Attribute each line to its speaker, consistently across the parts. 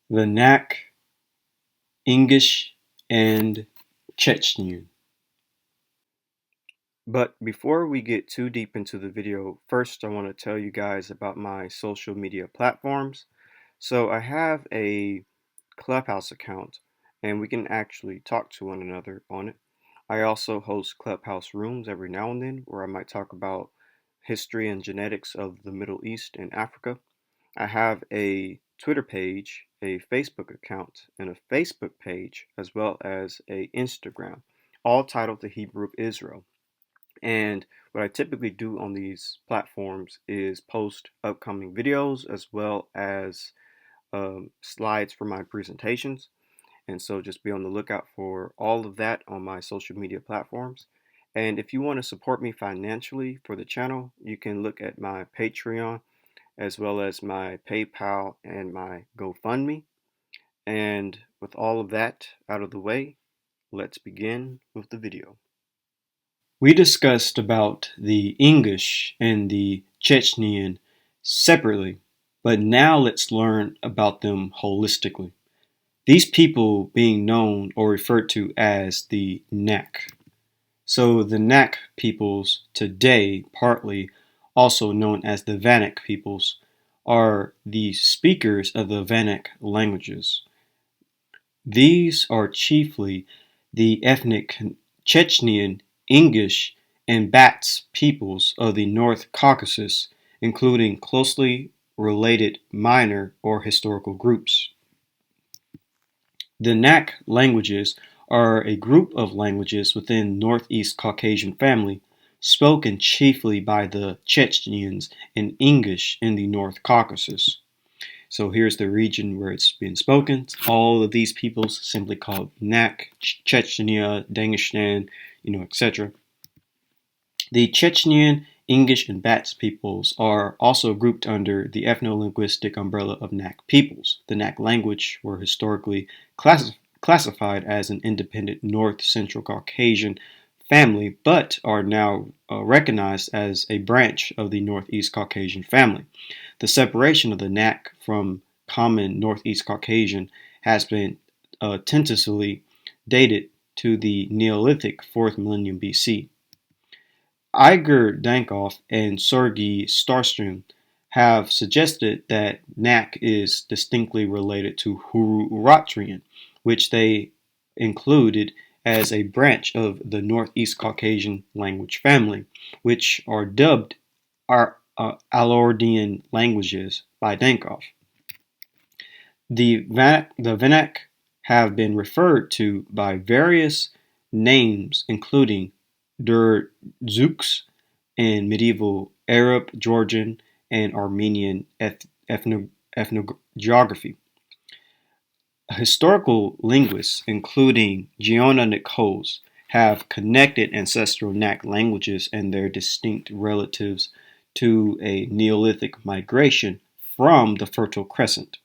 Speaker 1: the Nakh, Ingush, and Chechen. But before we get too deep into the video, first I want to tell you guys about my social media platforms. So I have a Clubhouse account and we can actually talk to one another on it. I also host Clubhouse rooms every now and then where I might talk about history and genetics of the Middle East and Africa. I have a Twitter page, a Facebook account, and a Facebook page, as well as a Instagram, all titled The Hebrew of Israel. And what I typically do on these platforms is post upcoming videos as well as slides for my presentations. And so just be on the lookout for all of that on my social media platforms. And if you want to support me financially for the channel, you can look at my Patreon as well as my PayPal and my GoFundMe. And with all of that out of the way, let's begin with the video. We discussed about the Ingush and the Chechenian separately, but now let's learn about them holistically. These people being known or referred to as the Nakh. So the Nakh peoples today, partly also known as the Vanak peoples, are the speakers of the Vanak languages. These are chiefly the ethnic Chechenian, Ingush, and Bats peoples of the North Caucasus, including closely related minor or historical groups. The Nakh languages are a group of languages within Northeast Caucasian family, spoken chiefly by the Chechens and Ingush in the North Caucasus. So here's the region where it's been spoken. All of these peoples simply called Nakh, Chechnya, Dagestan, etc. The Chechenian, Ingush, and Bats peoples are also grouped under the ethno-linguistic umbrella of Nakh peoples. The Nakh language were historically classified as an independent North Central Caucasian family, but are now recognized as a branch of the Northeast Caucasian family. The separation of the Nakh from common Northeast Caucasian has been tentatively dated to the Neolithic 4th millennium BC. Igor Dankov and Sergei Starstrom have suggested that Nakh is distinctly related to Hurrian-Urartian, which they included as a branch of the Northeast Caucasian language family, which are dubbed Alordian languages by Dankov. The Vanak have been referred to by various names, including Durzuks in medieval Arab, Georgian, and Armenian ethnogeography. Historical linguists, including Gianna Nichols, have connected ancestral Nakh languages and their distinct relatives to a Neolithic migration from the Fertile Crescent.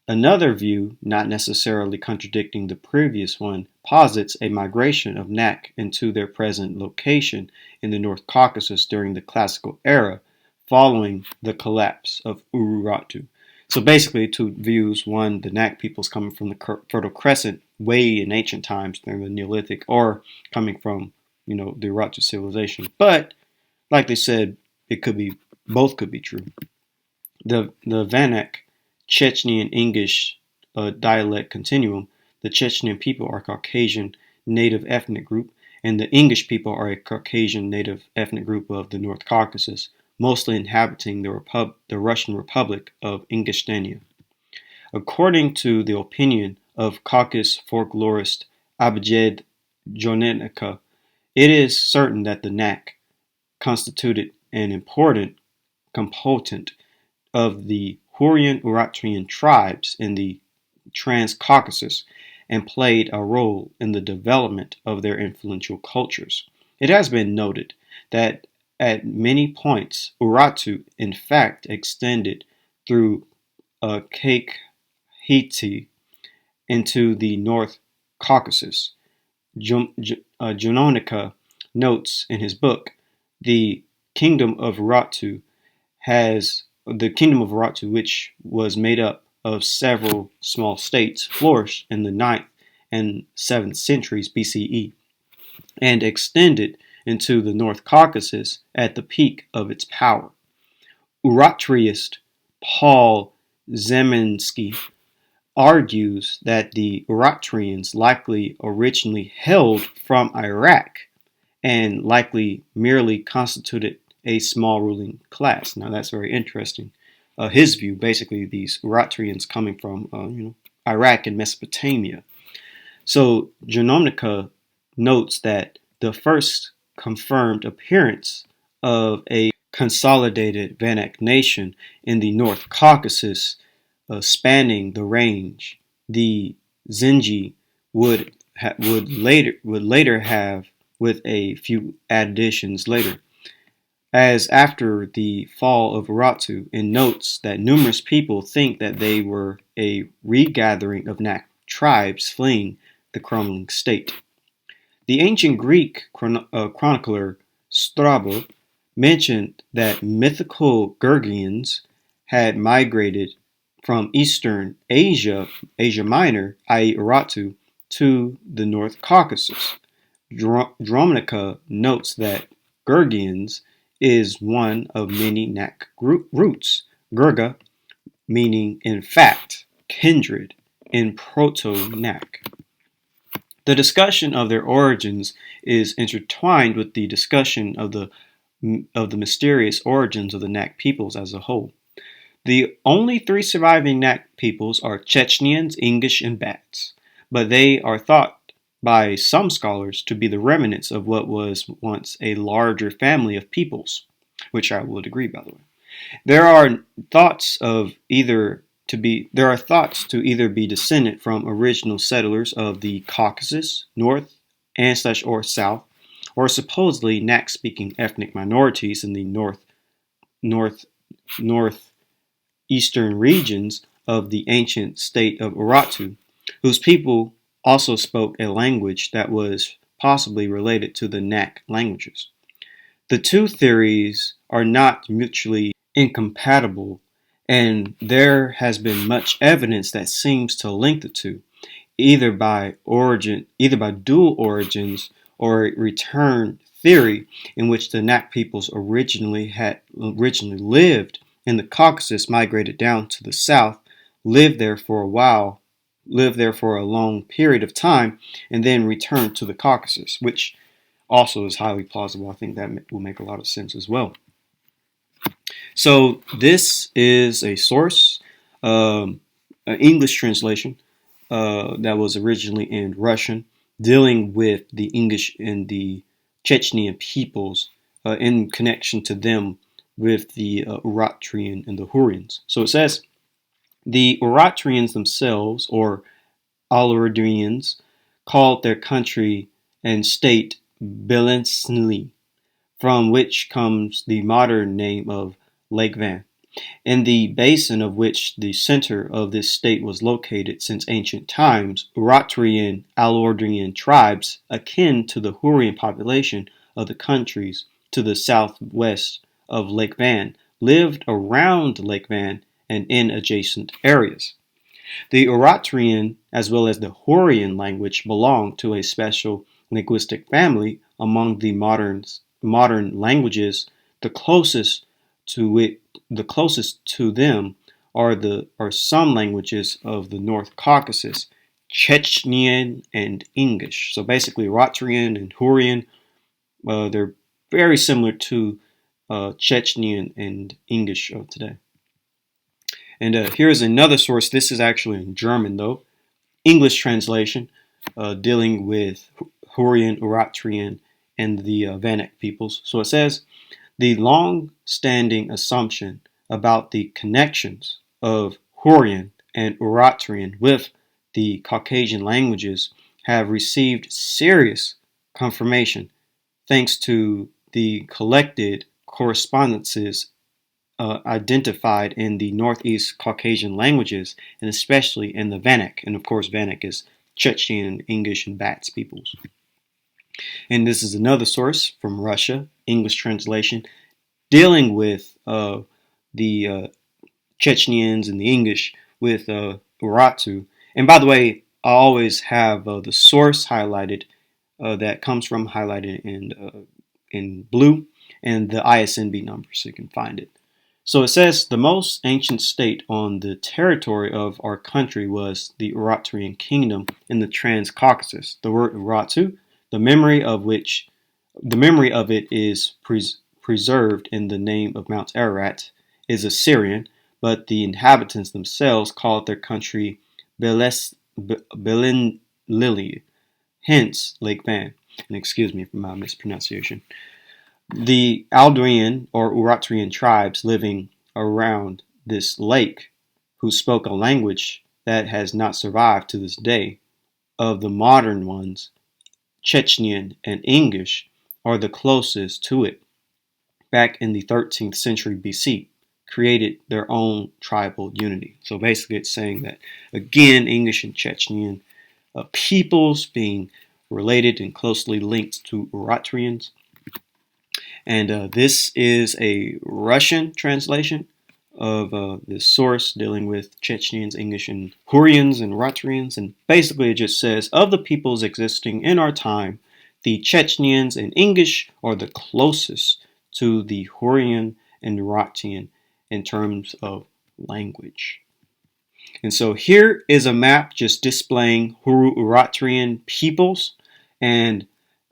Speaker 1: Another view, not necessarily contradicting the previous one, posits a migration of Nakh into their present location in the North Caucasus during the Classical era, following the collapse of Urartu. So basically, two views: one, the Nakh peoples coming from the Fertile Crescent way in ancient times during the Neolithic, or coming from, the Urartu civilization. But like they said, both could be true. The Vanak Chechenian Ingush dialect continuum, the Chechen people are a Caucasian native ethnic group, and the Ingush people are a Caucasian native ethnic group of the North Caucasus, mostly inhabiting the Russian Republic of Ingushtania. According to the opinion of Caucasus folklorist Abjad Jonenica, it is certain that the Nakh constituted an important component of the Hurrian-Urartian tribes in the Transcaucasus and played a role in the development of their influential cultures. It has been noted that at many points Urartu in fact extended through Kakheti into the North Caucasus. Jononica notes in his book, The Kingdom of Urartu, which was made up of several small states flourished in the 9th and 7th centuries BCE and extended into the North Caucasus at the peak of its power. Urartiist Paul Zemensky argues that the Urartians likely originally hailed from Iraq and likely merely constituted a small ruling class. Now that's very interesting. His view, basically, these Urartians coming from Iraq and Mesopotamia. So Genomica notes that the first confirmed appearance of a consolidated Vanak nation in the North Caucasus, spanning the range the Zengi would later have, with a few additions later, as after the fall of Urartu, and notes that numerous people think that they were a regathering of Nakh tribes fleeing the crumbling state. The ancient Greek chronicler Strabo mentioned that mythical Gurgians had migrated from Eastern Asia, Asia Minor, i.e. Urartu, to the North Caucasus. Drominica notes that Gurgians is one of many Nakh roots. Gurga, meaning in fact, kindred, in Proto-Nakh. The discussion of their origins is intertwined with the discussion of the mysterious origins of the Nakh peoples as a whole. The only three surviving Nakh peoples are Chechens, Ingush, and Bats, but they are thought by some scholars to be the remnants of what was once a larger family of peoples, which I would agree, by the way. There are thoughts to either be descendant from original settlers of the Caucasus, North and or South, or supposedly Nakh-speaking ethnic minorities in the northeastern regions of the ancient state of Urartu, whose people also spoke a language that was possibly related to the Nakh languages. The two theories are not mutually incompatible, and there has been much evidence that seems to link the two, either by dual origins or a return theory in which the Nakh peoples originally lived in the Caucasus, migrated down to the south, lived there for a long period of time, and then returned to the Caucasus, which also is highly plausible. I think that will make a lot of sense as well. So this is a source, an English translation that was originally in Russian, dealing with the English and the Chechenian peoples in connection to them with the Urartian and the Hurrians. So it says, the Urartians themselves, or Alurdians, called their country and state Belensli, from which comes the modern name of Lake Van, in the basin of which the center of this state was located since ancient times. Urartian Alurdian tribes, akin to the Hurrian population of the countries to the southwest of Lake Van, lived around Lake Van and in adjacent areas. The Urartian as well as the Hurrian language belong to a special linguistic family among the modern languages. The closest to them are some languages of the North Caucasus, Chechen and Ingush. So basically, Urartian and Hurrian, they're very similar to Chechen and Ingush of today. And here's another source. This is actually in German, though. English translation dealing with Hurrian-Urartian and the Vanak peoples. So it says, the long-standing assumption about the connections of Hurrian and Urartian with the Caucasian languages have received serious confirmation thanks to the collected correspondences identified in the Northeast Caucasian languages, and especially in the Vanak. And of course, Vanak is Chechen, Ingush, and Bats peoples. And this is another source from Russia, English translation, dealing with the Chechens and the Ingush with Urartu. And by the way, I always have the source highlighted that comes from highlighted in blue and the ISNB number so you can find it. So it says the most ancient state on the territory of our country was the Urartian kingdom in the Trans-Caucasus. The word Urartu, the memory of it is preserved in the name of Mount Ararat, is Assyrian, but the inhabitants themselves called their country Belenlili, hence Lake Van. And excuse me for my mispronunciation. The Aldrian or Urartian tribes living around this lake, who spoke a language that has not survived to this day, of the modern ones, Chechen and Ingush, are the closest to it. Back in the 13th century BC, created their own tribal unity. So basically it's saying that, again, English and Chechen peoples being related and closely linked to Urartians. And this is a Russian translation of this source dealing with Chechens, English, and Hurrians and Urartians. And basically it just says, of the peoples existing in our time, the Chechens and English are the closest to the Hurrian and Urartian in terms of language. And so here is a map just displaying Hurrian-Urartian peoples. And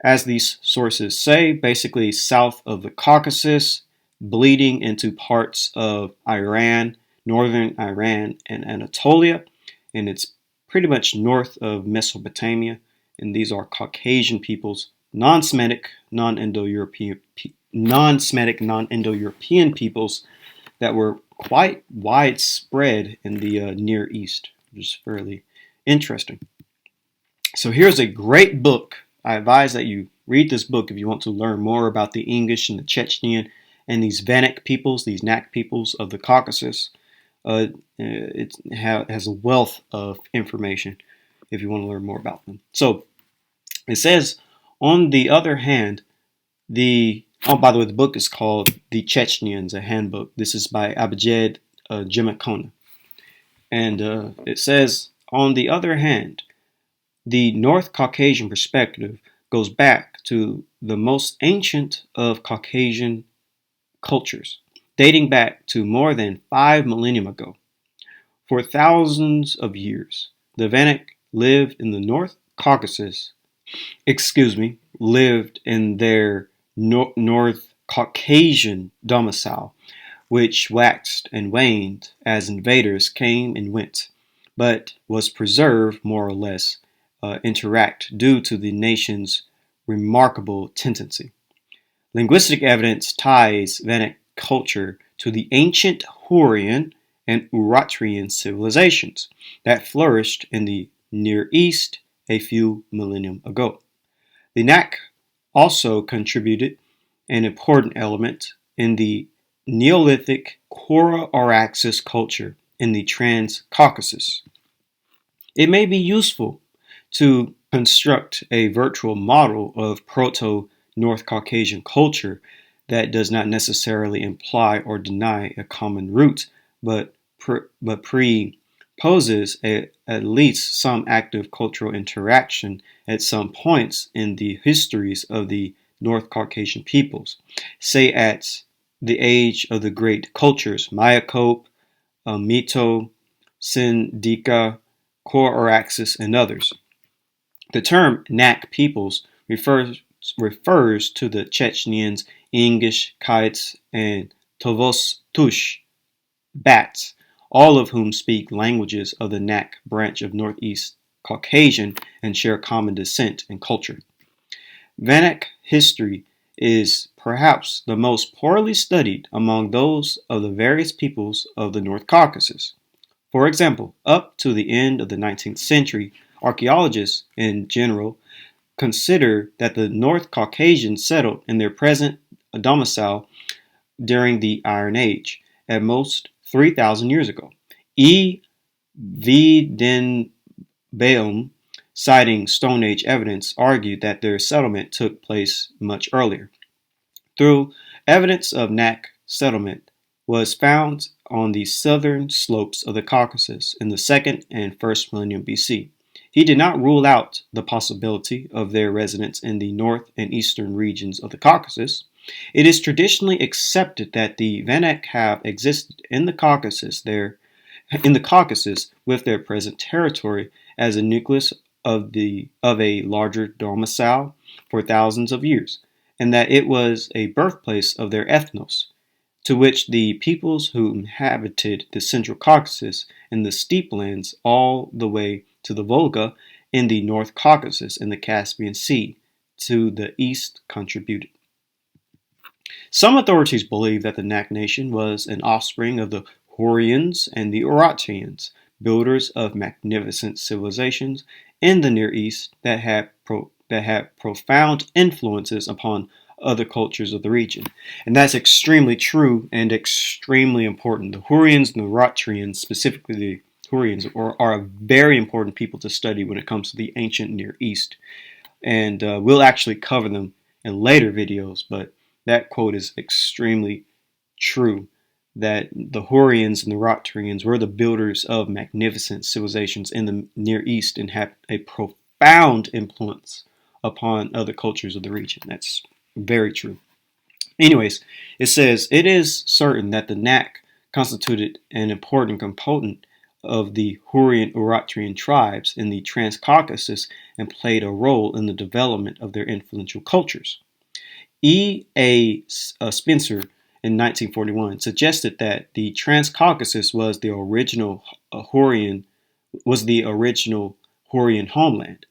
Speaker 1: as these sources say, basically south of the Caucasus, bleeding into parts of Iran, northern Iran, and Anatolia. And it's pretty much north of Mesopotamia. And these are Caucasian peoples, non-Semitic, non-Indo-European peoples that were quite widespread in the Near East, which is fairly interesting. So here's a great book. I advise that you read this book if you want to learn more about the English and the Chechen and these Vanik peoples, these Nakh peoples of the Caucasus. It has a wealth of information if you want to learn more about them. So it says, on the other hand, by the way, the book is called The Chechens, a Handbook. This is by Abjad Gemakona. And it says, on the other hand, the North Caucasian perspective goes back to the most ancient of Caucasian cultures, dating back to more than 5 millennium ago. For thousands of years, the Vanik lived in the North Caucasus, lived in their North Caucasian domicile, which waxed and waned as invaders came and went, but was preserved more or less interact due to the nation's remarkable tendency. Linguistic evidence ties Vanik culture to the ancient Hurrian and Urartian civilizations that flourished in the Near East a few millennium ago. The Nakh also contributed an important element in the Neolithic Hurrian-Urartian culture in the Trans-Caucasus. It may be useful to construct a virtual model of Proto-North Caucasian culture that does not necessarily imply or deny a common root, but presupposes at least some active cultural interaction at some points in the histories of the North Caucasian peoples, say at the age of the great cultures, Mayakope, Mito, Sindika, Hurrian-Urartian, and others. The term Nakh peoples refers to the Chechens, Ingush, Kites, and Tovos-Tush Bats, all of whom speak languages of the Nakh branch of Northeast Caucasian and share common descent and culture. Vanik history is perhaps the most poorly studied among those of the various peoples of the North Caucasus. For example, up to the end of the 19th century, archaeologists in general consider that the North Caucasians settled in their present domicile during the Iron Age, at most 3,000 years ago. E. Wiedenbaum, citing Stone Age evidence, argued that their settlement took place much earlier. Through evidence of Nakh settlement was found on the southern slopes of the Caucasus in the 2nd and 1st millennium BC. He did not rule out the possibility of their residence in the north and eastern regions of the Caucasus. It is traditionally accepted that the Vanak have existed in the Caucasus with their present territory as a nucleus of a larger domicile for thousands of years, and that it was a birthplace of their ethnos, to which the peoples who inhabited the Central Caucasus and the steppe lands all the way to the Volga in the North Caucasus and the Caspian Sea to the east contributed. Some authorities believe that the Nakh nation was an offspring of the Hurrians and the Urartians, builders of magnificent civilizations in the Near East that had profound influences upon other cultures of the region. And that's extremely true and extremely important. The Hurrians and the Urartians, specifically the Hurrians, are very important people to study when it comes to the ancient Near East. And we'll actually cover them in later videos, but that quote is extremely true, that the Hurrians and the Urartians were the builders of magnificent civilizations in the Near East and had a profound influence upon other cultures of the region. That's very true. Anyways, it says, it is certain that the Nakh constituted an important component of the Hurrian-Urartian tribes in the Transcaucasus and played a role in the development of their influential cultures. E.A. Spencer in 1941 suggested that the Transcaucasus was the original Hurrian homeland.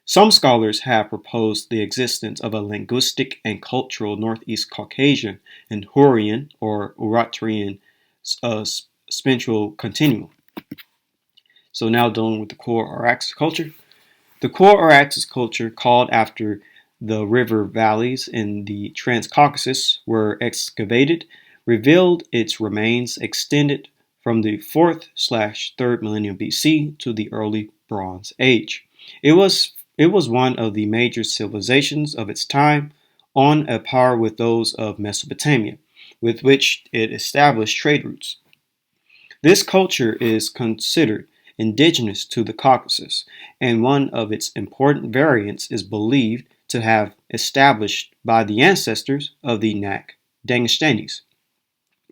Speaker 1: Some scholars have proposed the existence of a linguistic and cultural Northeast Caucasian and Hurrian or Urartian spatial continuum. So now dealing with the core Araxes culture. The core Araxes culture, called after the river valleys in the Transcaucasus, were excavated, revealed its remains extended from the 4th/3rd millennium BC to the early Bronze Age. It was one of the major civilizations of its time, on a par with those of Mesopotamia, with which it established trade routes. This culture is considered indigenous to the Caucasus, and one of its important variants is believed to have established by the ancestors of the Nakh Dagestanis.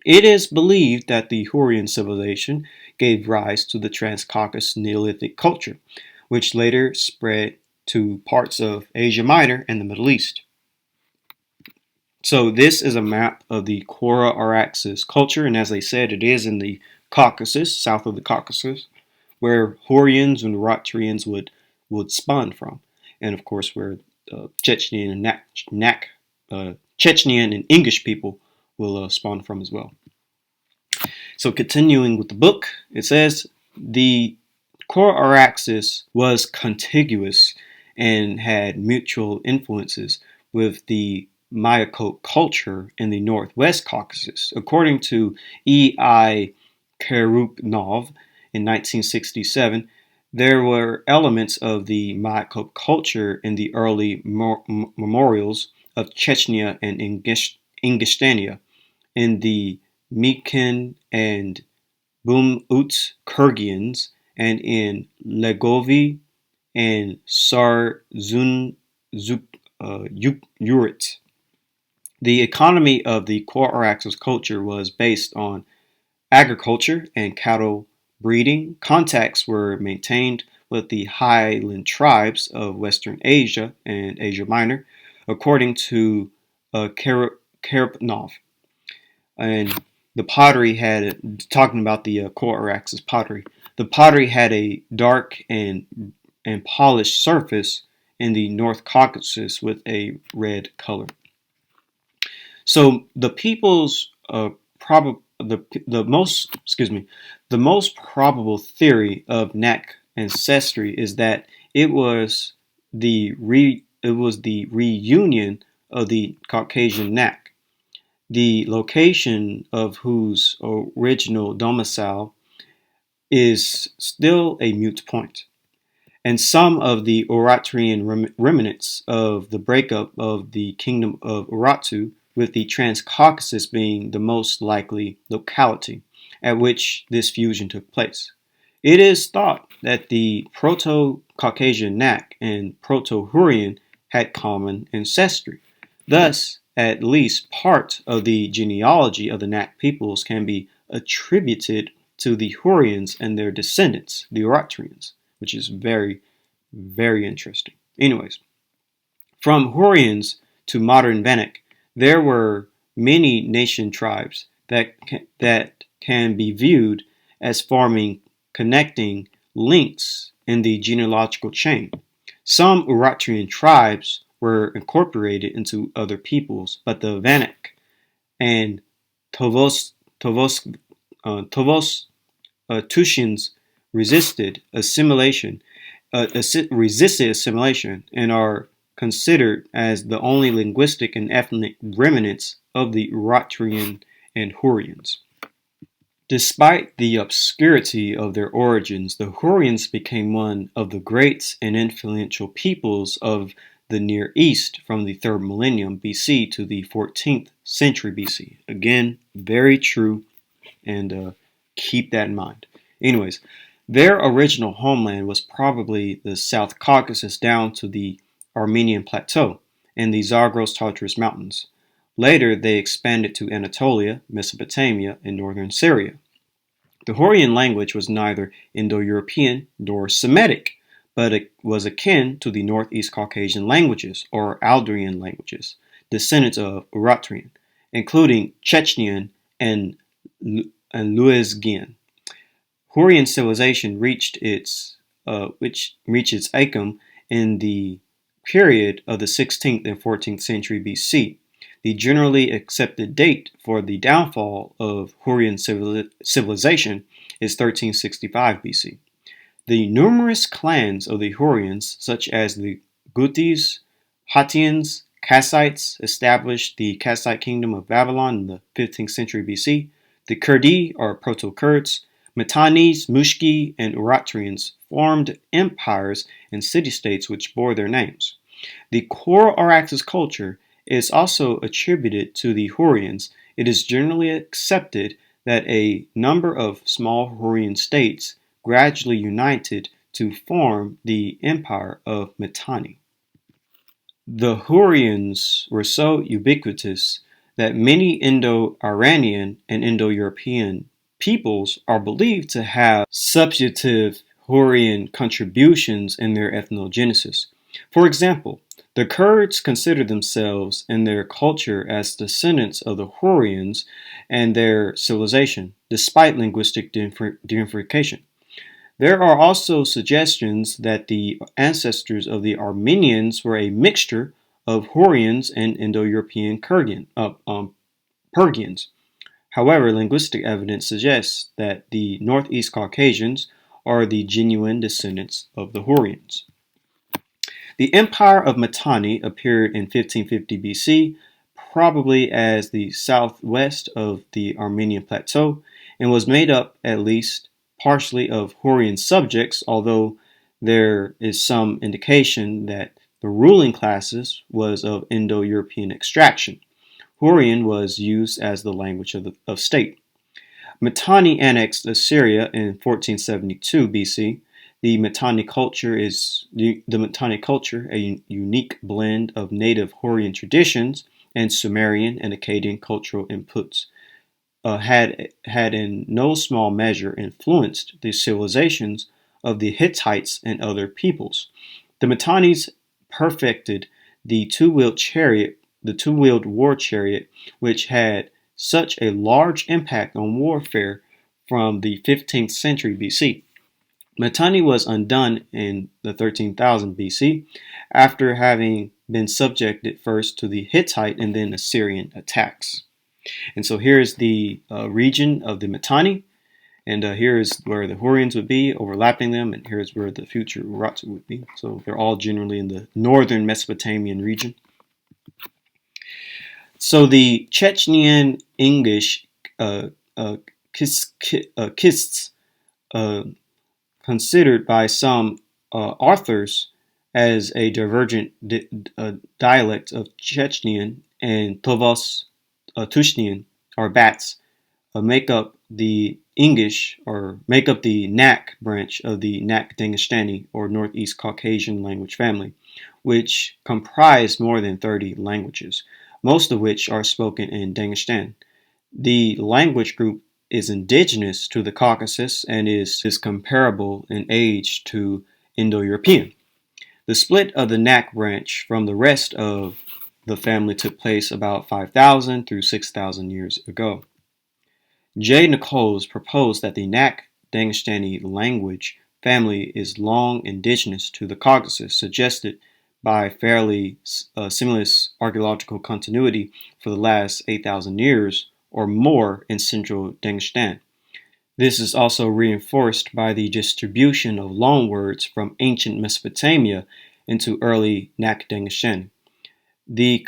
Speaker 1: It is believed that the Hurrian civilization gave rise to the Transcaucasus Neolithic culture, which later spread to parts of Asia Minor and the Middle East. So this is a map of the Kora Araxes culture, and as I said, it is in the Caucasus, south of the Caucasus, where Hurrians and Urartians would spawn from, and of course where Chechenian and Chechenian and Ingush people will spawn from as well. So continuing with the book, it says the Kora Araxes was contiguous and had mutual influences with the Mayakote culture in the Northwest Caucasus. According to E.I. Karuknov in 1967, there were elements of the Mayakote culture in the early memorials of Chechnya and Ingushtania, in the Mikan and Bumut Kyrgyzs, and in Legovy and Sarzun Urit. The economy of the Kora Araxes culture was based on agriculture and cattle breeding. Contacts were maintained with the highland tribes of Western Asia and Asia Minor, according to Karpnov. And the pottery talking about the Kora Araxes pottery, the pottery had a dark and polished surface in the North Caucasus with a red color. So the people's the most probable theory of Nakh ancestry is that it was the reunion of the Caucasian Nakh, the location of whose original domicile is still a moot point. And some of the Urartian remnants of the breakup of the kingdom of Urartu, with the Transcaucasus being the most likely locality. at which this fusion took place. It is thought that the Proto-Caucasian Nakh and Proto-Hurrian had common ancestry. Thus, at least part of the genealogy of the Nakh peoples can be attributed to the Hurrians and their descendants, the Urartians, which is very, very interesting. Anyways, from Hurrians to modern Vanak, there were many nation tribes that can be viewed as forming connecting links in the genealogical chain. Some Urartian tribes were incorporated into other peoples, but the Vanak and Tovos Tushins resisted assimilation and are considered as the only linguistic and ethnic remnants of the Urartian and Hurrians. Despite the obscurity of their origins, the Hurrians became one of the great and influential peoples of the Near East from the 3rd millennium BC to the 14th century BC. Again, very true, and keep that in mind. Anyways, their original homeland was probably the South Caucasus down to the Armenian Plateau and the Zagros-Tartarus Mountains. Later, they expanded to Anatolia, Mesopotamia, and northern Syria. The Hurrian language was neither Indo-European nor Semitic, but it was akin to the Northeast Caucasian languages, or Aldrian languages, descendants of Urartian, including Chechens and Luezgian. Hurrian civilization reached its acme in the period of the 16th and 14th century BC. The generally accepted date for the downfall of Hurrian civilization is 1365 BC. The numerous clans of the Hurrians, such as the Gutis, Hattians, Kassites, established the Kassite kingdom of Babylon in the 15th century BC. The Kurdi, or Proto-Kurds, Mitannis, Mushki, and Urartians formed empires and city-states which bore their names. The core Araxes culture is also attributed to the Hurrians. It is generally accepted that a number of small Hurrian states gradually united to form the empire of Mitanni. The Hurrians were so ubiquitous that many Indo-Iranian and Indo-European peoples are believed to have substantive Hurrian contributions in their ethnogenesis. For example, the Kurds consider themselves and their culture as descendants of the Hurrians and their civilization, despite linguistic differentiation. There are also suggestions that the ancestors of the Armenians were a mixture of Hurrians and Indo-European Persians. However, linguistic evidence suggests that the Northeast Caucasians are the genuine descendants of the Hurrians. The Empire of Mitanni appeared in 1550 BC, probably as the southwest of the Armenian Plateau, and was made up at least partially of Hurrian subjects, although there is some indication that the ruling classes was of Indo-European extraction. Hurrian was used as the language of state. Mitanni annexed Assyria in 1472 BC. The Mitanni culture, a unique blend of native Hurrian traditions and Sumerian and Akkadian cultural inputs, had in no small measure influenced the civilizations of the Hittites and other peoples. The Mitannis perfected the two-wheeled war chariot, which had such a large impact on warfare from the 15th century BC. Mitanni was undone in the 13,000 BC after having been subjected first to the Hittite and then Assyrian attacks. And so here's the region of the Mitanni, and here is where the Hurrians would be, overlapping them, and here's where the future Urartu would be. So they're all generally in the northern Mesopotamian region. So the Chechenian Ingush Kists, considered by some authors as a divergent dialect of Chechenian and Tovos Tushnian, or Bats, make up the Ingush, or make up the Nakh branch of the Nakh Dangestani, or Northeast Caucasian language family, which comprise more than 30 languages, most of which are spoken in Dagestan. The language group is indigenous to the Caucasus and is comparable in age to Indo-European. The split of the Nakh branch from the rest of the family took place about 5,000 through 6,000 years ago. J. Nichols proposed that the Nakh Dangestani language family is long indigenous to the Caucasus, suggested by fairly seamless archaeological continuity for the last 8,000 years or more in central Dagestan. This is also reinforced by the distribution of loanwords from ancient Mesopotamia into early Nakh Dangestani. The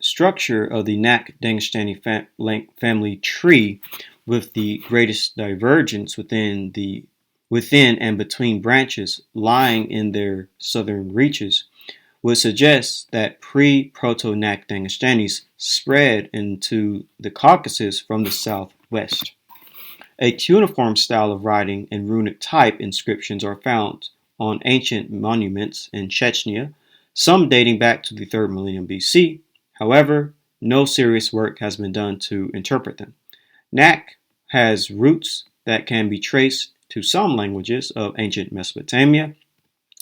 Speaker 1: structure of the Nakh Dangestani family tree, with the greatest divergence within and between branches lying in their southern reaches, would suggest that pre-Proto-Nakh Dangestanis spread into the Caucasus from the southwest. A cuneiform style of writing and runic type inscriptions are found on ancient monuments in Chechnya, some dating back to the 3rd millennium BC. However, no serious work has been done to interpret them. Nakh has roots that can be traced to some languages of ancient Mesopotamia.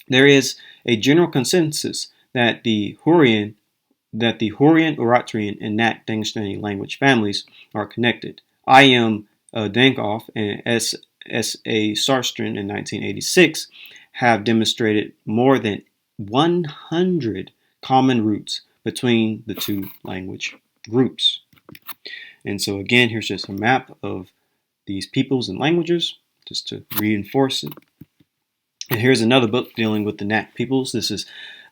Speaker 1: There is a general consensus that the Hurrian-Urartian and Nakh Dangestani language families are connected. I. M. Dankoff and S. A. Sarstrin in 1986 have demonstrated more than 100 common roots between the two language groups. And so again, here's just a map of these peoples and languages, just to reinforce it. And here's another book dealing with the Nakh peoples. This is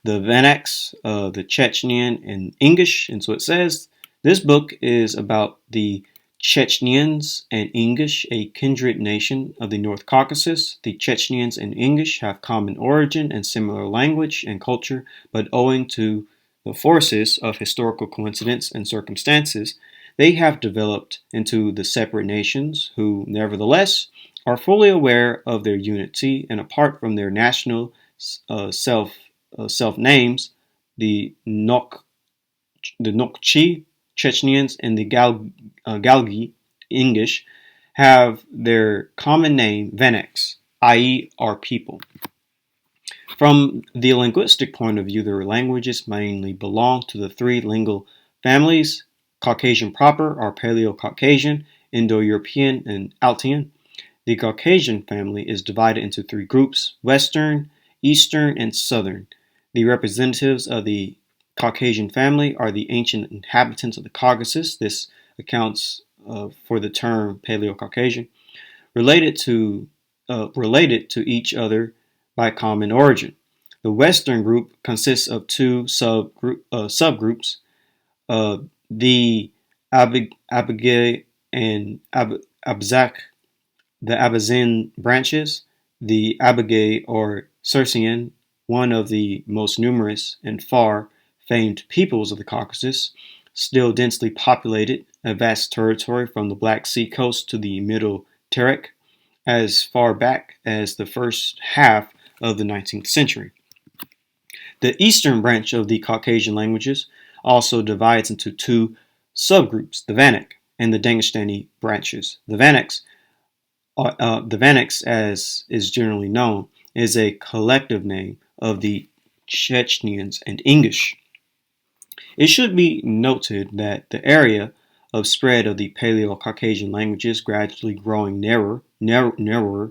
Speaker 1: the Vanaks, the Chechenian, and Ingush. And so it says, this book is about the Chechens and Ingush, a kindred nation of the North Caucasus. The Chechens and Ingush have common origin and similar language and culture, but owing to the forces of historical coincidence and circumstances, they have developed into the separate nations who, nevertheless, are fully aware of their unity and apart from their national self names, the Nokchi Chechens and the Galgi Ingush have their common name Veneks, i.e. our people. From the linguistic point of view, their languages mainly belong to the three lingual families: Caucasian proper, or Paleo-Caucasian, Indo-European, and Altian. The Caucasian family is divided into three groups: Western, Eastern, and Southern. The representatives of the Caucasian family are the ancient inhabitants of the Caucasus. This accounts for the term Paleo-Caucasian, related to each other by common origin. The Western group consists of two subgroups, the Abagay and Abzak, the Abazin branches. The Abagay, or Circean, one of the most numerous and far famed peoples of the Caucasus, still densely populated a vast territory from the Black Sea coast to the Middle Terek, as far back as the first half of the 19th century. The eastern branch of the Caucasian languages also divides into two subgroups, the Vanak and the Dangestani branches. The Vanaks, as is generally known, is a collective name of the Chechens and Ingush. It should be noted that the area of spread of the Paleo-Caucasian languages gradually growing narrower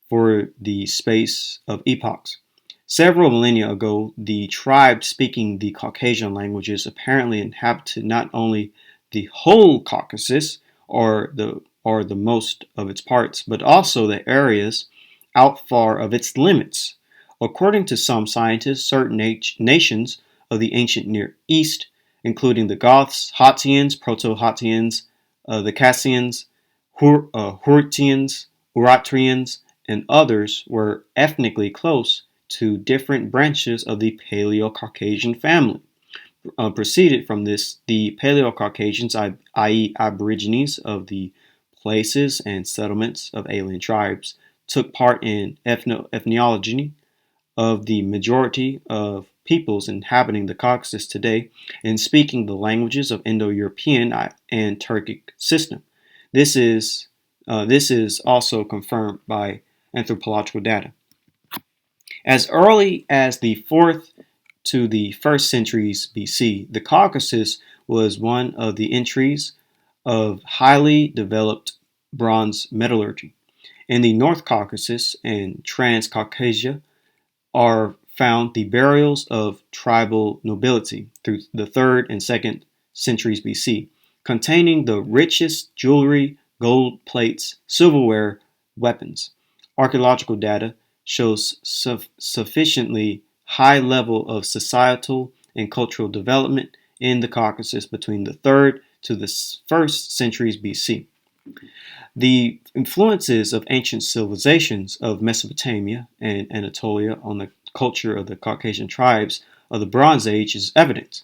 Speaker 1: for the space of epochs. Several millennia ago, the tribe speaking the Caucasian languages apparently inhabited not only the whole Caucasus or the most of its parts, but also the areas out far of its limits. According to some scientists, certain nations of the ancient Near East, including the Goths, Hottians, Proto-Hottians, the Cassians, Hurrians, Urartians, and others, were ethnically close to different branches of the Paleo-Caucasian family. Proceeded from this, the Paleo-Caucasians, i.e. Aborigines of the places and settlements of alien tribes, took part in ethnology of the majority of peoples inhabiting the Caucasus today and speaking the languages of Indo-European and Turkic system. This is also confirmed by anthropological data. As early as the 4th to the 1st centuries BC, the Caucasus was one of the entries of highly developed bronze metallurgy. In the North Caucasus and Transcaucasia are found the burials of tribal nobility through the 3rd and 2nd centuries BC, containing the richest jewelry, gold plates, silverware, weapons. Archaeological data shows sufficiently high level of societal and cultural development in the Caucasus between the 3rd to the 1st centuries BC. The influences of ancient civilizations of Mesopotamia and Anatolia on the culture of the Caucasian tribes of the Bronze Age is evident.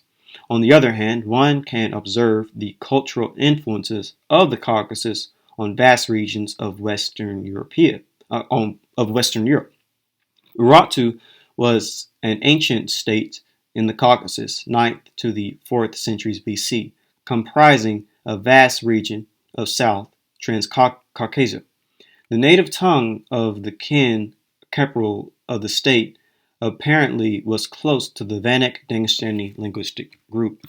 Speaker 1: On the other hand, one can observe the cultural influences of the Caucasus on vast regions of Western Europe. Urartu was an ancient state in the Caucasus, 9th to the 4th centuries BC, comprising a vast region of South Transcaucasia. The native tongue of the capital of the state apparently was close to the Vanak-Dangstani linguistic group.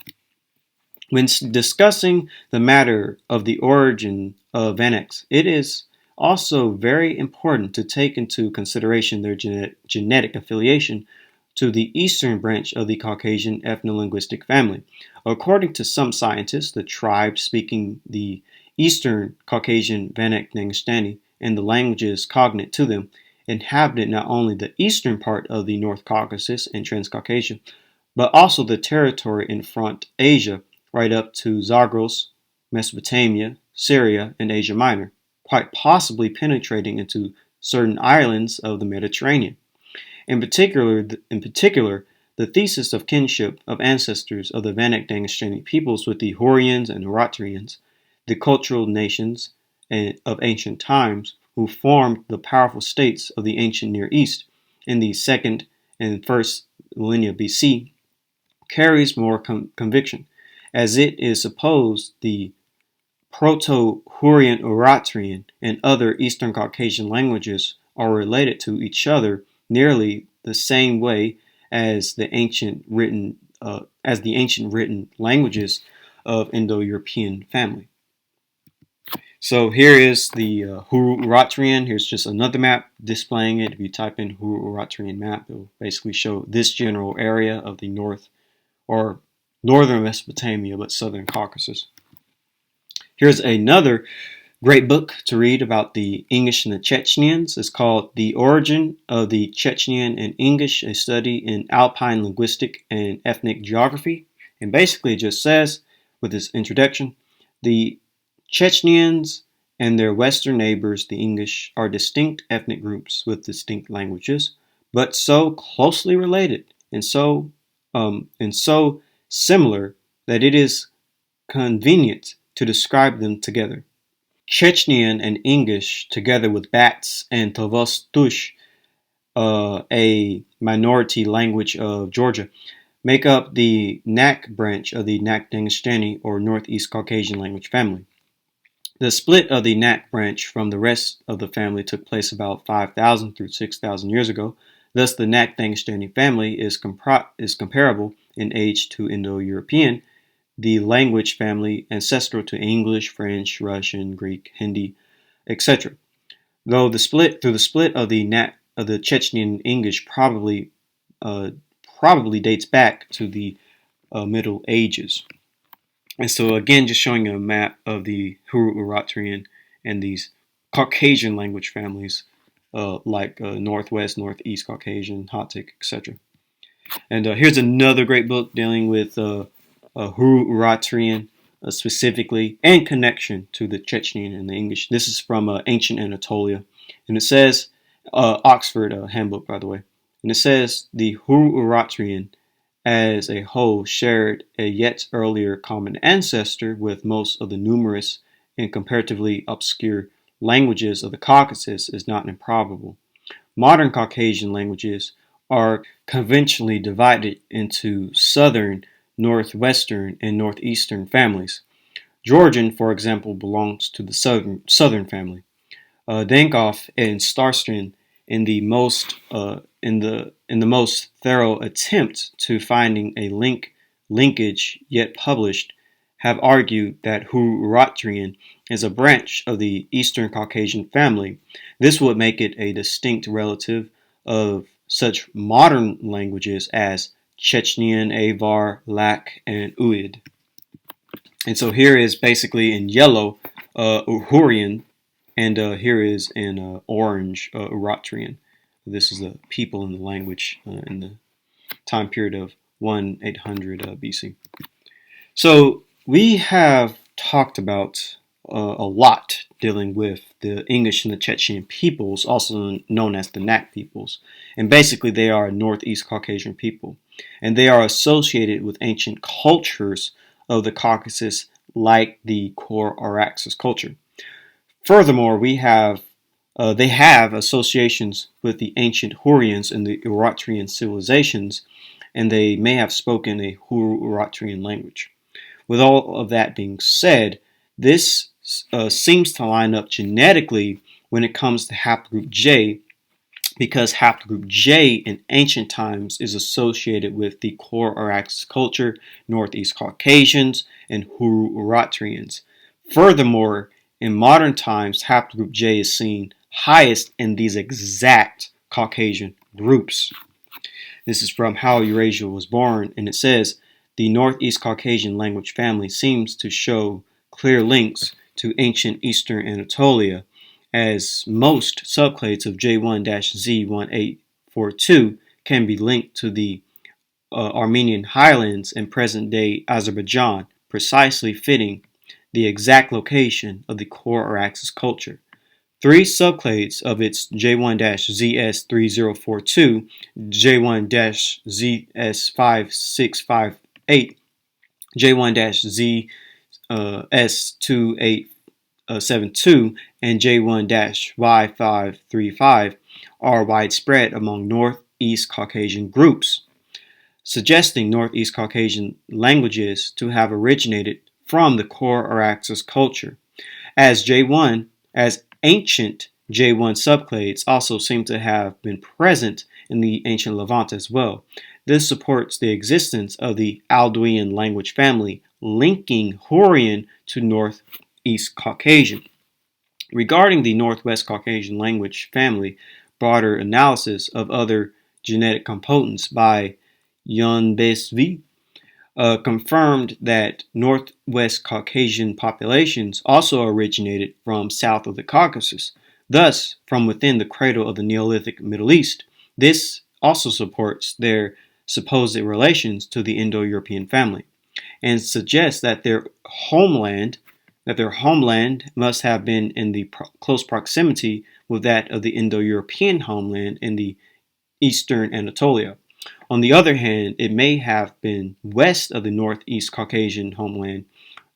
Speaker 1: When discussing the matter of the origin of Vanaks, it is also very important to take into consideration their genetic affiliation to the eastern branch of the Caucasian ethno-linguistic family. According to some scientists, the tribes speaking the Eastern Caucasian Vanak-Dangstani and the languages cognate to them inhabited not only the eastern part of the North Caucasus and Transcaucasia, but also the territory in Front Asia, right up to Zagros, Mesopotamia, Syria, and Asia Minor, quite possibly penetrating into certain islands of the Mediterranean. In particular, the thesis of kinship of ancestors of the Vanak-Dangstani peoples with the Hurrians and Urartians, the cultural nations of ancient times who formed the powerful states of the ancient Near East in the 2nd and 1st millennia BC, carries more conviction, as it is supposed the Proto-Hurrian-Urartian and other Eastern Caucasian languages are related to each other nearly the same way as the ancient written languages of Indo-European family. So here is the Hurrian-Urartian. Here's just another map displaying it. If you type in Hurrian-Urartian map, it will basically show this general area of the north or northern Mesopotamia, but southern Caucasus. Here's another great book to read about the Ingush and the Chechens. It's called The Origin of the Chechen and Ingush, a study in Alpine linguistic and ethnic geography. And basically it just says, with this introduction, the Chechens and their western neighbors, the Ingush, are distinct ethnic groups with distinct languages, but so closely related and so similar that it is convenient to describe them together. Chechen and Ingush, together with Bats and Tavostush, a minority language of Georgia, make up the Nakh branch of the Nakh-Dangstani or Northeast Caucasian language family. The split of the Nakh branch from the rest of the family took place about 5,000 through 6,000 years ago. Thus, the Nakh-Dangstani family is comparable in age to Indo-European, the language family ancestral to English, French, Russian, Greek, Hindi, etc. Though the split of the Chechen English probably dates back to the Middle Ages. And so again, just showing a map of the Hurrian-Urartian and these Caucasian language families like Northwest, Northeast Caucasian, Hattic, etc. And here's another great book dealing with Hurrian-Urartian specifically and connection to the Chechen and the English. This is from ancient Anatolia. And it says, Oxford Handbook, by the way. And it says the Hurrian-Urartian as a whole shared a yet earlier common ancestor with most of the numerous and comparatively obscure languages of the Caucasus is not improbable. Modern Caucasian languages are conventionally divided into southern, northwestern, and northeastern families. Georgian, for example, belongs to the southern family. Dankoff and Starstrand, in the most thorough attempt to finding a linkage yet published, have argued that Hurrian-Urartian is a branch of the Eastern Caucasian family. This would make it a distinct relative of such modern languages as Chechenian, Avar, Lakh, and Uyd. And so here is basically in yellow Hurrian, and here is in orange Urartian. This is the people in the language in the time period of 1800 BC. So we have talked about a lot dealing with the Ingush and the Chechen peoples, also known as the Nakh peoples. And basically they are a Northeast Caucasian people. And they are associated with ancient cultures of the Caucasus like the core Araxes culture. Furthermore, they have associations with the ancient Hurrians and the Urartian civilizations, and they may have spoken a Urartian language. With all of that being said, this seems to line up genetically when it comes to haplogroup J, because haplogroup J in ancient times is associated with the core Araxes culture, Northeast Caucasians, and Hurrian-Urartians. Furthermore, in modern times, haplogroup J is seen highest in these exact Caucasian groups. This is from How Eurasia Was Born, and it says, the Northeast Caucasian language family seems to show clear links to ancient Eastern Anatolia, as most subclades of J1-Z1842 can be linked to the Armenian highlands in present-day Azerbaijan, precisely fitting the exact location of the core Araxes culture. Three subclades of its J1-ZS3042, J1-ZS5658, J1-ZS2872, and J1-Y535 are widespread among Northeast Caucasian groups, suggesting Northeast Caucasian languages to have originated from the core Araxes culture. As ancient J1 subclades also seem to have been present in the ancient Levant as well. This supports the existence of the Alduian language family, linking Hurrian to Northeast Caucasian. Regarding the Northwest Caucasian language family, broader analysis of other genetic components by Yunbesvi confirmed that Northwest Caucasian populations also originated from south of the Caucasus, thus from within the cradle of the Neolithic Middle East. This also supports their supposed relations to the Indo-European family, and suggests that their homeland must have been in the close proximity with that of the Indo-European homeland in the Eastern Anatolia. On the other hand, it may have been west of the Northeast Caucasian homeland,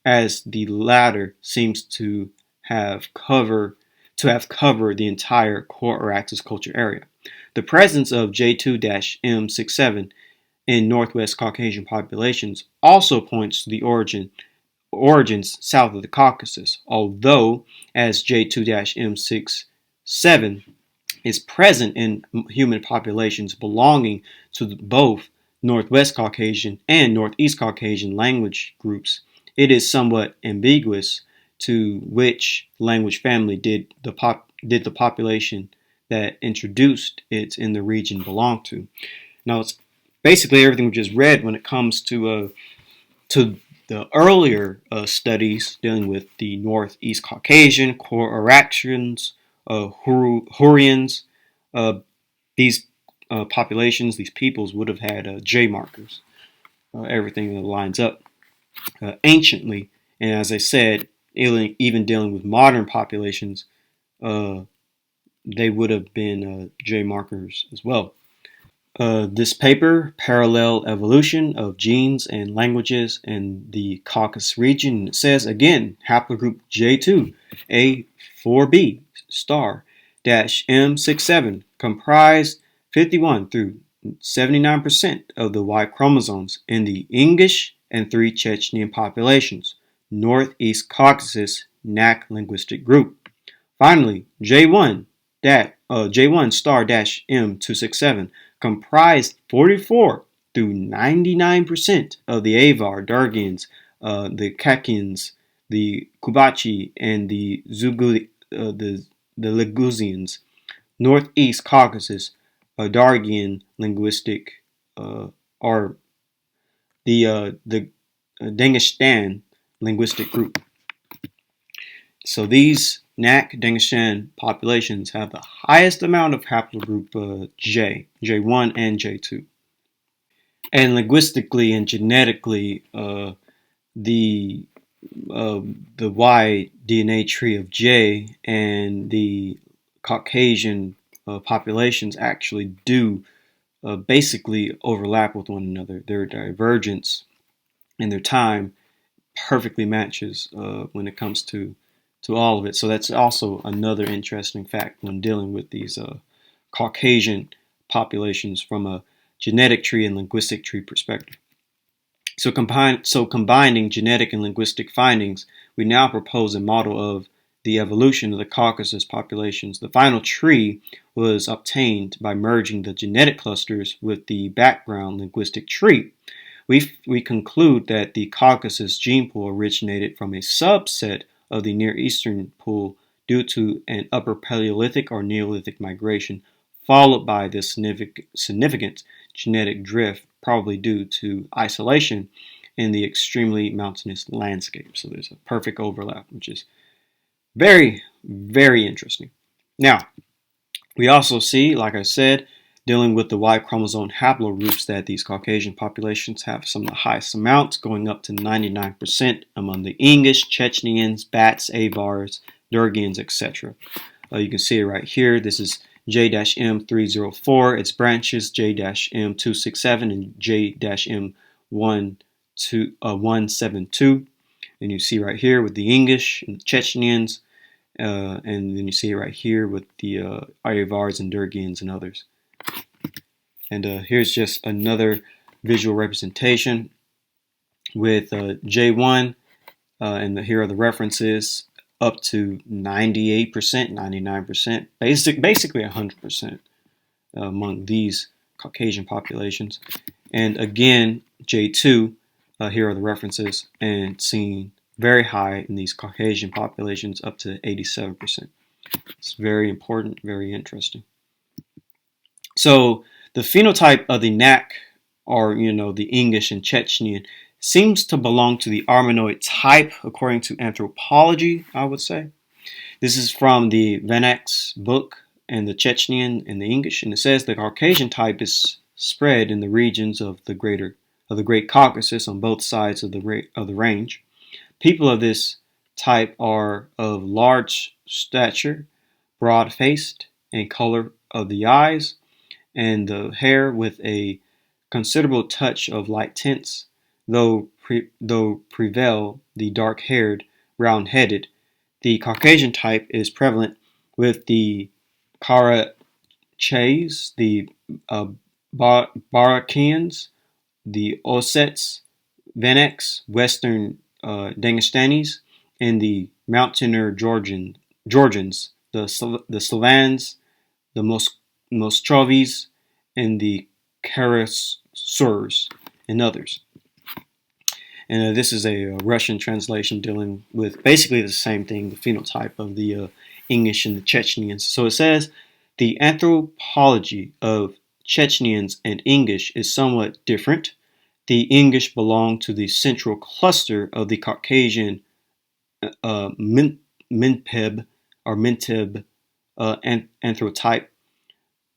Speaker 1: as the latter seems to have covered the entire core Araxes culture area. The presence of J2-M67 in Northwest Caucasian populations also points to the origins south of the Caucasus, although as J2-M67 is present in human populations belonging to both Northwest Caucasian and Northeast Caucasian language groups, it is somewhat ambiguous to which language family did the population that introduced it in the region belong to. Now, it's basically everything we just read when it comes to the earlier studies dealing with the Northeast Caucasian, core Araxians, Hurrians. These populations, these peoples would have had J markers. Everything that lines up anciently, and as I said, even dealing with modern populations, they would have been J markers as well. This paper, Parallel Evolution of Genes and Languages in the Caucasus region, says again, haplogroup J2, A4B star dash M67 comprise 51 through 79% of the Y chromosomes in the Ingush and three Chechenian populations, Northeast Caucasus Nakh linguistic group. Finally, J1 star dash M267 comprised 44 through 99% of the Avar, Dargins, the Chechens, the Kubachi, and the Ligusians, Northeast Caucasus, Dargian linguistic, or the Dagestan linguistic group. So these Nakh Dagestan populations have the highest amount of haplogroup J1 and J2. And linguistically and genetically, the Y DNA tree of J and the Caucasian populations actually do basically overlap with one another. Their divergence and their time perfectly matches when it comes to all of it. So that's also another interesting fact when dealing with these Caucasian populations from a genetic tree and linguistic tree perspective. So combining genetic and linguistic findings, we now propose a model of the evolution of the Caucasus populations. The final tree was obtained by merging the genetic clusters with the background linguistic tree. We conclude that the Caucasus gene pool originated from a subset of the Near Eastern pool due to an Upper Paleolithic or Neolithic migration, followed by the significant genetic drift, probably due to isolation in the extremely mountainous landscape. So there's a perfect overlap, which is very, very interesting. Now, we also see, like I said, dealing with the Y chromosome haplogroups, that these Caucasian populations have some of the highest amounts, going up to 99% among the Ingush, Chechens, Bats, Avars, Durgians, etc. You can see it right here. This is J-M304, its branches J-M267 and J-M172. And you see right here with the Ingush and the Chechens, and then you see it right here with the Aryavars and Durgians and others. And here's just another visual representation with J1, and here are the references up to 98%, 99%, basically 100% among these Caucasian populations. And again, J2, here are the references, and seen very high in these Caucasian populations, up to 87%. It's very important, very interesting. So the phenotype of the Nakh, or the Ingush and Chechenian, seems to belong to the Armenoid type according to anthropology, I would say. This is from the Vanek's book, and the Chechenian and the Ingush, and it says the Caucasian type is spread in the regions of the Great Caucasus on both sides of the range. People of this type are of large stature, broad-faced, and color of the eyes and the hair with a considerable touch of light tints, though prevail the dark-haired, round-headed. The Caucasian type is prevalent with the Karachais, the Barakians, the Ossets, Veneks, Western Dagestanis, and the Mountainer Georgians, the Slavans, the Moscovites, and the Karasurs, and others. And this is a Russian translation dealing with basically the same thing, the phenotype of the Ingush and the Chechens. So it says, the anthropology of Chechens and Ingush is somewhat different. The Ingush belong to the central cluster of the Caucasian Minpeb or Minteb anthrotype,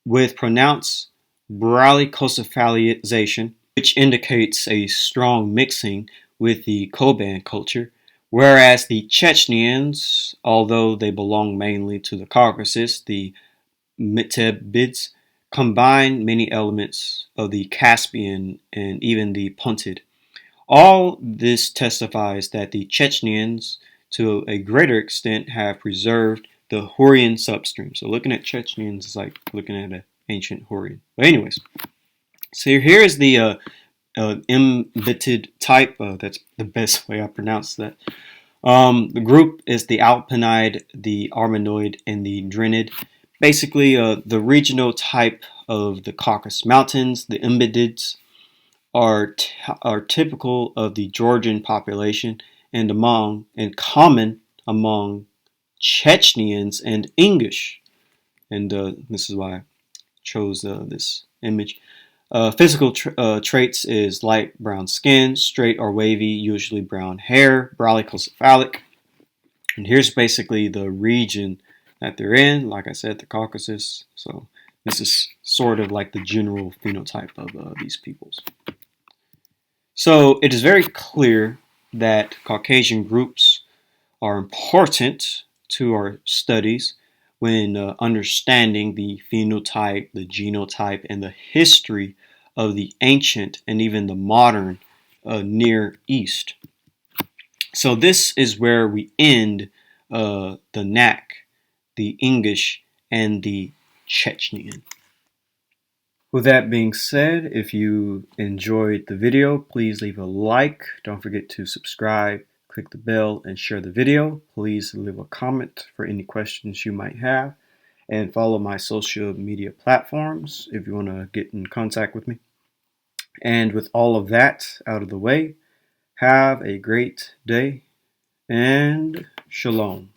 Speaker 1: with pronounced bradycocephalization, which indicates a strong mixing with the Koban culture, whereas the Chechens, although they belong mainly to the Caucasus, the Mitebids, combine many elements of the Caspian and even the Puntid. All this testifies that the Chechens, to a greater extent, have preserved the Hurrian substream. So looking at Chechens is like looking at an ancient Hurrian. But anyways, so here is the embedded type. That's the best way I pronounce that. The group is the Alpinide, the Armenoid, and the Drenid. Basically, the regional type of the Caucasus Mountains, the embedids, are typical of the Georgian population and common among Chechens and Ingush. And this is why I chose this image. Physical traits is light brown skin, straight or wavy, usually brown hair, brachycephalic. And here's basically the region that they're in. Like I said, the Caucasus. So this is sort of like the general phenotype of these peoples. So it is very clear that Caucasian groups are important to our studies when understanding the phenotype, the genotype, and the history of the ancient and even the modern Near East. So this is where we end the Nakh, the Ingush, and the Chechen. With that being said, if you enjoyed the video, please leave a like. Don't forget to subscribe, click the bell, and share the video. Please leave a comment for any questions you might have. And follow my social media platforms if you want to get in contact with me. And with all of that out of the way, have a great day and shalom.